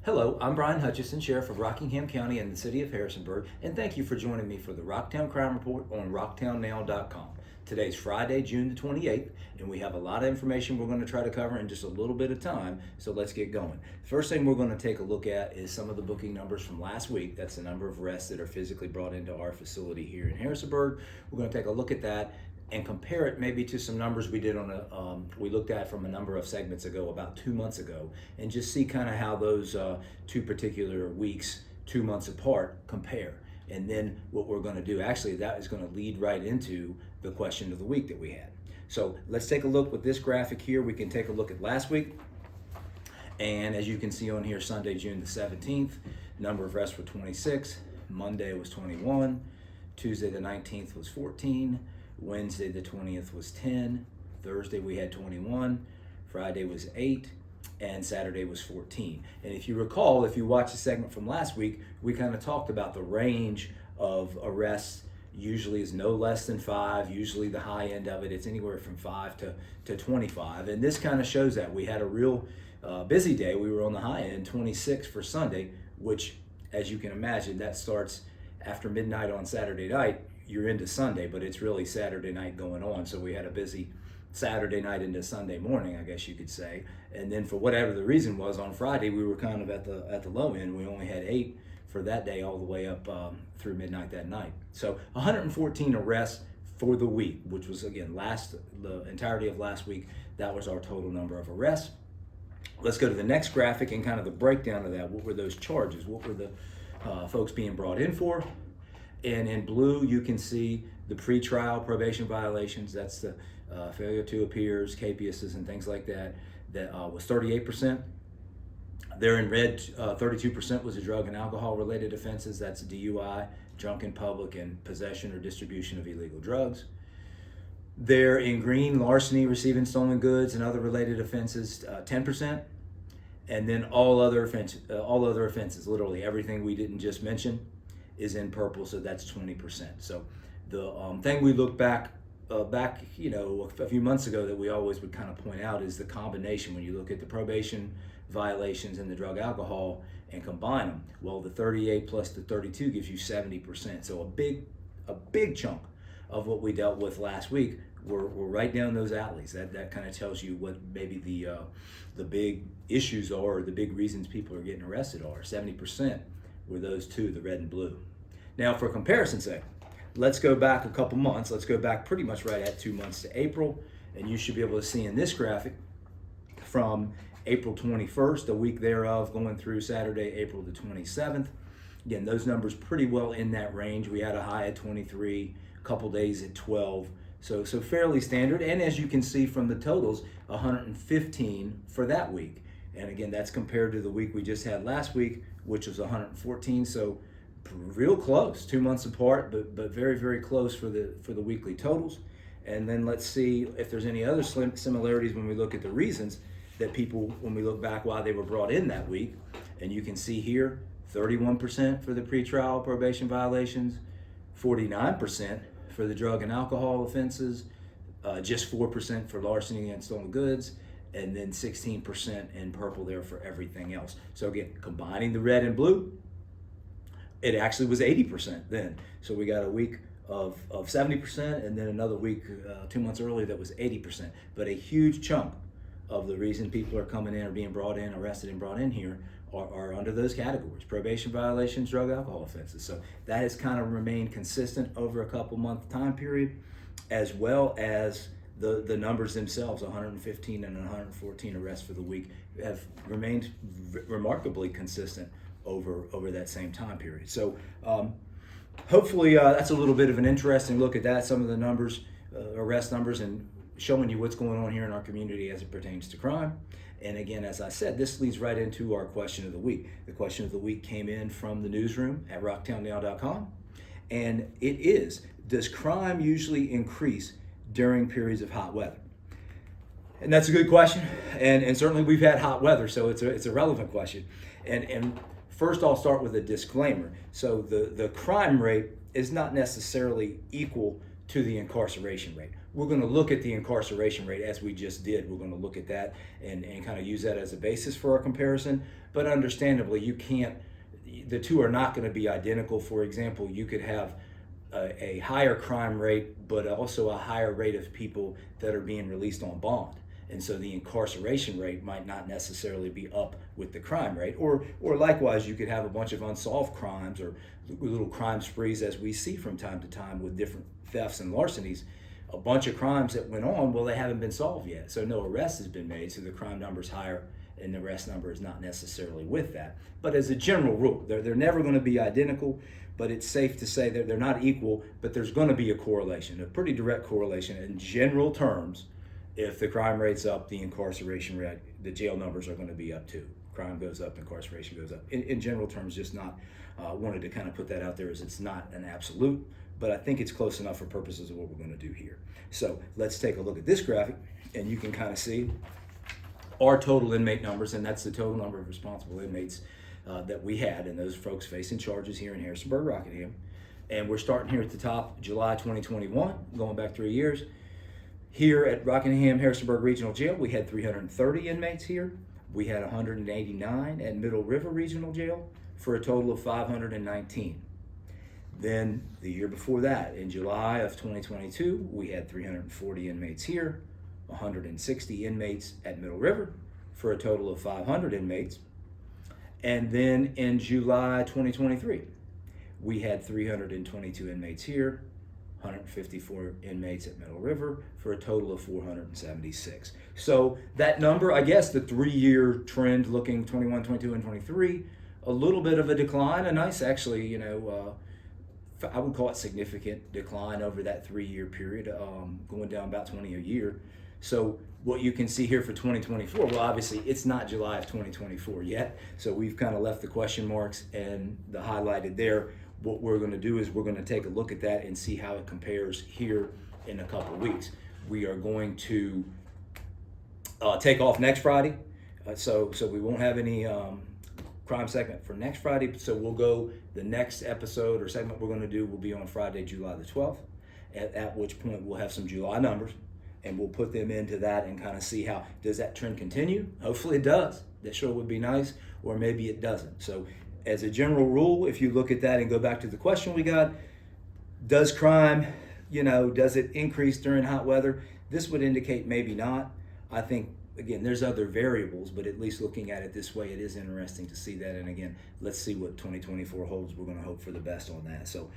Hello, I'm Bryan Hutcheson, Sheriff of Rockingham County and the City of Harrisonburg, and thank you for joining me for the Rocktown Crime Report on RocktownNow.com. Today's Friday, June the 28th, and we have a lot of information we're going to try to cover in just a little bit of time, so let's get going. First thing we're going to take a look at is some of the booking numbers from last week. That's the number of arrests that are physically brought into our facility here in Harrisonburg. We're going to take a look at that and compare it maybe to some numbers we did we looked at from a number of segments ago, about 2 months ago, and just see kind of how those two particular weeks, 2 months apart, compare. And then what we're going to do, actually, that is going to lead right into the question of the week that we had. So let's take a look with this graphic here. We can take a look at last week. And as you can see on here, Sunday, June the 17th, number of arrests were 26. Monday was 21. Tuesday the 19th was 14. Wednesday the 20th was 10. Thursday we had 21. Friday was 8. And Saturday was 14. And if you recall, if you watched the segment from last week, we kind of talked about the range of arrests. Usually is no less than 5. Usually the high end of it, it's anywhere from 5 to 25. And this kind of shows that. We had a real busy day. We were on the high end, 26 for Sunday, which, as you can imagine, that starts after midnight on Saturday night. You're into Sunday, but it's really Saturday night going on. So we had a busy Saturday night into Sunday morning, I guess you could say. And then for whatever the reason was, on Friday we were kind of at the low end. We only had 8 for that day, all the way up through midnight that night. So 114 arrests for the week, which was, again, the entirety of last week. That was our total number of arrests. Let's go to the next graphic and kind of the breakdown of that. What were those charges? What were the folks being brought in for? And in blue, you can see the pretrial probation violations. That's the failure to appears, capiases, and things like that. That was 38%. There in red, 32% was the drug and alcohol-related offenses. That's DUI, drunk in public, and possession or distribution of illegal drugs. There in green, larceny, receiving stolen goods, and other related offenses, 10%. And then all other offenses, literally everything we didn't just mention, is in purple, so that's 20%. So the thing we look back a few months ago that we always would kind of point out is the combination. When you look at the probation violations and the drug alcohol and combine them, well, the 38 plus the 32 gives you 70%. So a big chunk of what we dealt with last week were right down those alleys. That kind of tells you what maybe the big issues are, or the big reasons people are getting arrested are. 70% were those two, the red and blue. Now, for comparison's sake, let's go back a couple months. Let's go back pretty much right at 2 months to April, and you should be able to see in this graphic from April 21st, a week thereof, going through Saturday, April the 27th. Again, those numbers pretty well in that range. We had a high at 23, a couple days at 12, so fairly standard. And as you can see from the totals, 115 for that week. And again, that's compared to the week we just had last week, which was 114. So real close, 2 months apart, but very, very close for the weekly totals. And then let's see if there's any other similarities when we look at the reasons that people, when we look back why they were brought in that week. And you can see here, 31% for the pretrial probation violations, 49% for the drug and alcohol offenses, just 4% for larceny and stolen goods, and then 16% in purple there for everything else. So again, combining the red and blue, it actually was 80% then. So we got a week of 70%, and then another week 2 months earlier that was 80%. But a huge chunk of the reason people are coming in or being brought in, arrested and brought in here are under those categories: probation violations, drug, alcohol offenses. So that has kind of remained consistent over a couple month time period, as well as the numbers themselves. 115 and 114 arrests for the week have remained remarkably consistent over that same time period. So hopefully that's a little bit of an interesting look at that, some of the numbers, arrest numbers, and showing you what's going on here in our community as it pertains to crime. And again, as I said, this leads right into our question of the week. The question of the week came in from the newsroom at rocktownnow.com, and it is: does crime usually increase during periods of hot weather? And that's a good question, and certainly we've had hot weather, so it's a relevant question. And first, I'll start with a disclaimer. So the crime rate is not necessarily equal to the incarceration rate. We're going to look at the incarceration rate as we just did. We're going to look at that and kind of use that as a basis for our comparison. but understandably, the two are not going to be identical. For example, you could have a higher crime rate, but also a higher rate of people that are being released on bond. And so the incarceration rate might not necessarily be up with the crime rate. Or likewise, you could have a bunch of unsolved crimes or little crime sprees, as we see from time to time with different thefts and larcenies. A bunch of crimes that went on, well, they haven't been solved yet. So no arrest has been made, so the crime number is higher and the arrest number is not necessarily with that. But as a general rule, they're never going to be identical, but it's safe to say that they're not equal, but there's going to be a correlation, a pretty direct correlation in general terms. If the crime rate's up, the incarceration rate, the jail numbers are going to be up too. Crime goes up, incarceration goes up. In general terms, just not wanted to kind of put that out there as it's not an absolute, but I think it's close enough for purposes of what we're going to do here. So let's take a look at this graphic, and you can kind of see our total inmate numbers, and that's the total number of responsible inmates that we had, and those folks facing charges here in Harrisonburg, Rockingham. And we're starting here at the top, July 2021, going back 3 years. Here at Rockingham-Harrisonburg Regional Jail, we had 330 inmates here. We had 189 at Middle River Regional Jail for a total of 519. Then the year before that, in July of 2022, we had 340 inmates here, 160 inmates at Middle River for a total of 500 inmates. And then in July 2023, we had 322 inmates here, 154 inmates at Middle River for a total of 476. So that number, I guess the 3-year trend looking 21, 22, and 23, a little bit of a decline, a nice actually, I would call it significant decline over that 3-year period, going down about 20 a year. So what you can see here for 2024, well, obviously it's not July of 2024 yet. So we've kind of left the question marks and the highlighted there. What we're going to do is we're going to take a look at that and see how it compares here in a couple of weeks. We are going to take off next Friday. So we won't have any crime segment for next Friday. So we'll go, the next episode or segment we're going to do will be on Friday, July the 12th, at which point we'll have some July numbers. And we'll put them into that and kind of see how, does that trend continue? Hopefully it does. That sure would be nice, or maybe it doesn't. So as a general rule, if you look at that and go back to the question we got, does crime, does it increase during hot weather? This would indicate maybe not. I think, again, there's other variables, but at least looking at it this way, it is interesting to see that. And again, let's see what 2024 holds. We're going to hope for the best on that. So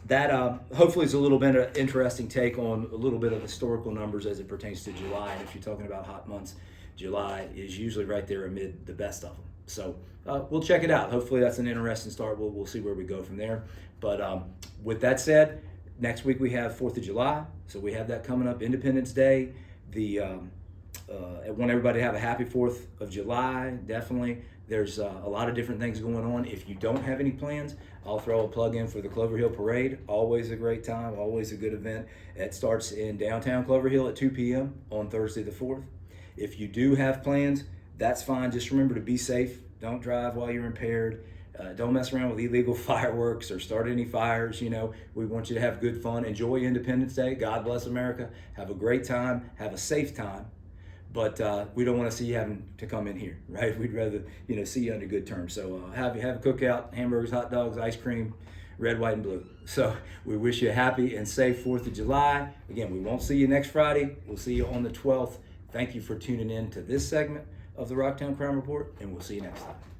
that hopefully is a little bit of interesting take on a little bit of historical numbers as it pertains to July. And if you're talking about hot months, July is usually right there amid the best of them. So we'll check it out. Hopefully that's an interesting start. We'll see where we go from there. But with that said, next week we have 4th of July. So we have that coming up, Independence Day. I want everybody to have a happy 4th of July, definitely. There's a lot of different things going on. If you don't have any plans, I'll throw a plug in for the Clover Hill Parade. Always a great time, always a good event. It starts in downtown Clover Hill at 2 p.m. on Thursday the 4th. If you do have plans, that's fine. Just remember to be safe. Don't drive while you're impaired. Don't mess around with illegal fireworks or start any fires. We want you to have good fun. Enjoy Independence Day. God bless America. Have a great time. Have a safe time. But we don't want to see you having to come in here, right? We'd rather, see you under good terms. So have a cookout, hamburgers, hot dogs, ice cream, red, white, and blue. So we wish you a happy and safe 4th of July. Again, we won't see you next Friday. We'll see you on the 12th. Thank you for tuning in to this segment of the Rocktown Crime Report, and we'll see you next time.